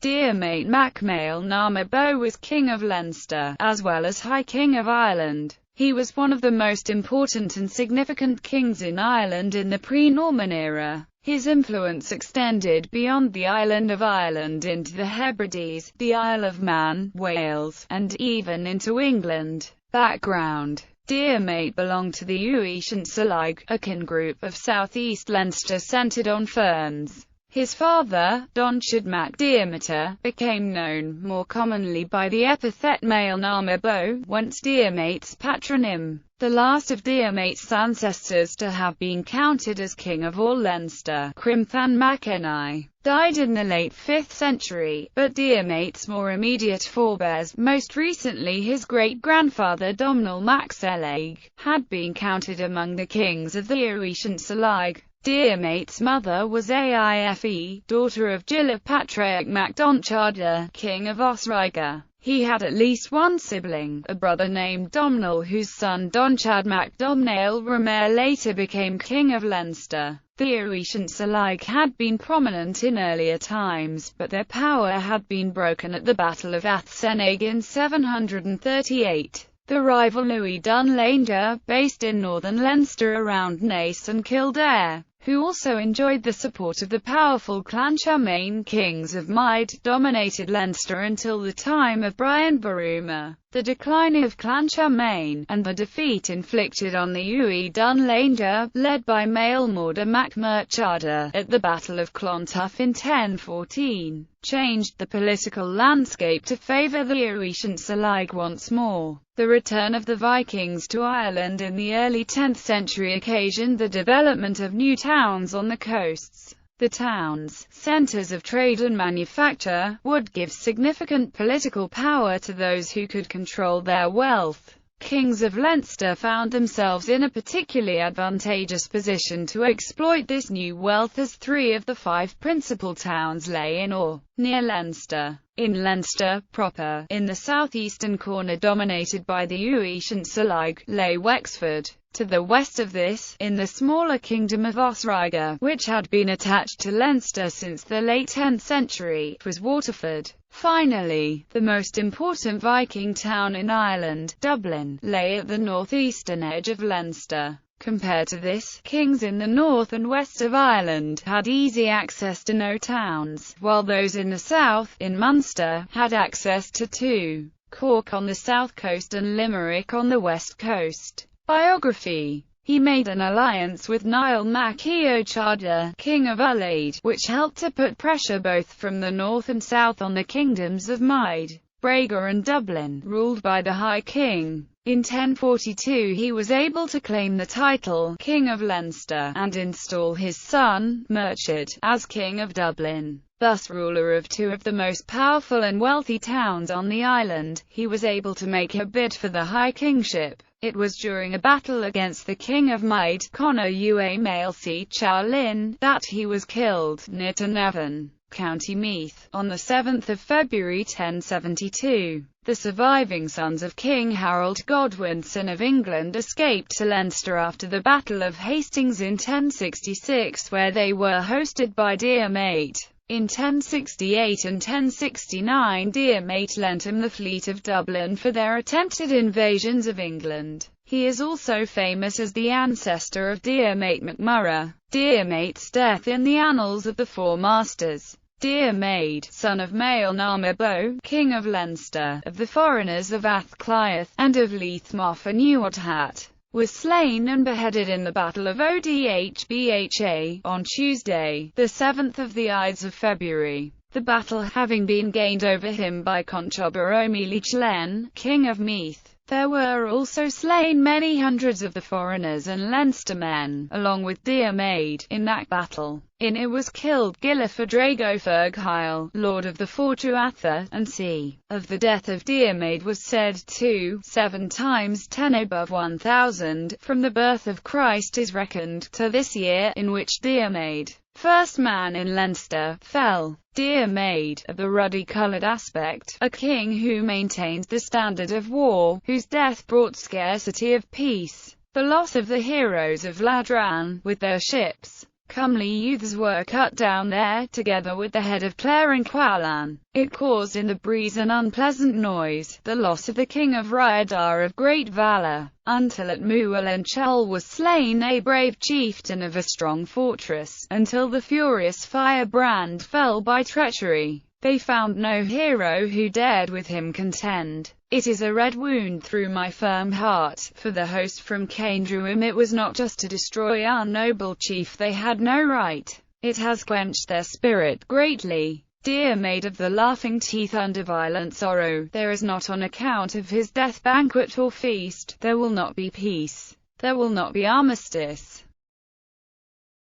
Diarmait mac Máel na mBó was King of Leinster, as well as High King of Ireland. He was one of the most important and significant kings in Ireland in the pre-Norman era. His influence extended beyond the island of Ireland into the Hebrides, the Isle of Man, Wales, and even into England. Background: Diarmait belonged to the Uí a kin group of southeast Leinster centred on ferns. His father, Donchad mac Diarmait, became known more commonly by the epithet Máel na mBó, whence Diarmait's patronym. The last of Diarmait's ancestors to have been counted as king of all Leinster, Crimthan mac Eni, died in the late 5th century, but Diarmait's more immediate forebears, most recently his great-grandfather Domnall mac Selig, had been counted among the kings of the Uí. Diarmait's mother was Aife, daughter of Gilla Patriarch mac Donchada, king of Osriga. He had at least one sibling, a brother named Domnall, whose son Donchad mac Domnall Máel later became king of Leinster. The Uí had been prominent in earlier times, but their power had been broken at the Battle of Athsenag in 738. The rival Louis Dunlanger, based in northern Leinster around Naas and Kildare, who also enjoyed the support of the powerful Clan Charlemagne kings of Mide, dominated Leinster until the time of Brian Borumha. The decline of Clan Charlemagne, and the defeat inflicted on the Uí Dunlanger, led by Máel Mórda mac Murchada, at the Battle of Clontarf in 1014, changed the political landscape to favour the Uí once more. The return of the Vikings to Ireland in the early 10th century occasioned the development of new towns on the coasts. The towns, centres of trade and manufacture, would give significant political power to those who could control their wealth. Kings of Leinster found themselves in a particularly advantageous position to exploit this new wealth, as 3 of the 5 principal towns lay in or near Leinster. In Leinster proper, in the southeastern corner dominated by the Uí, lay Wexford. To the west of this, in the smaller kingdom of Osriga, which had been attached to Leinster since the late 10th century, was Waterford. Finally, the most important Viking town in Ireland, Dublin, lay at the northeastern edge of Leinster. Compared to this, kings in the north and west of Ireland had easy access to no towns, while those in the south, in Munster, had access to 2, Cork on the south coast and Limerick on the west coast. Biography. He made an alliance with Niall mac Eochada, king of Ulaid, which helped to put pressure both from the north and south on the kingdoms of Mide, Brega and Dublin, ruled by the High King. In 1042 he was able to claim the title, King of Leinster, and install his son, Murchad, as King of Dublin. Thus ruler of 2 of the most powerful and wealthy towns on the island, he was able to make a bid for the High Kingship. It was during a battle against the King of Mide, Conor Ua Máel C. Charlin, that he was killed, near to Navan, County Meath, on 7 February 1072. The surviving sons of King Harold Godwinson of England escaped to Leinster after the Battle of Hastings in 1066, where they were hosted by Diarmait. In 1068 and 1069 Diarmait lent him the fleet of Dublin for their attempted invasions of England. He is also famous as the ancestor of Diarmait MacMurrough. Diarmait's death in the annals of the Four Masters. Diarmait, son of Máel na mBó, king of Leinster, of the foreigners of Athcliath, and of Leithmoff and Uathat, was slain and beheaded in the Battle of Odhbha on Tuesday, the 7th of the Ides of February, the battle having been gained over him by Conchobaromi Len, king of Meath. There were also slain many hundreds of the foreigners and Leinster men, along with Diarmait, in that battle. In it was killed Gilliford Ferghail, lord of the Fort Uatha, and c. of the death of Diarmait was said to 7 times 10 above 1000, from the birth of Christ is reckoned, to this year, in which Diarmait, first man in Leinster, fell. Diarmait, of the ruddy-coloured aspect, a king who maintained the standard of war, whose death brought scarcity of peace. The loss of the heroes of Ladran, with their ships, comely youths were cut down there, together with the head of Clare and Cualan. It caused in the breeze an unpleasant noise, the loss of the king of Rhyadar of great valour, until at Máel and Chell was slain a brave chieftain of a strong fortress, until the furious firebrand fell by treachery. They found no hero who dared with him contend. It is a red wound through my firm heart, for the host from Caindruim. It was not just to destroy our noble chief, they had no right. It has quenched their spirit greatly. Diarmait of the laughing teeth, under violent sorrow, there is not on account of his death banquet or feast. There will not be peace. There will not be armistice.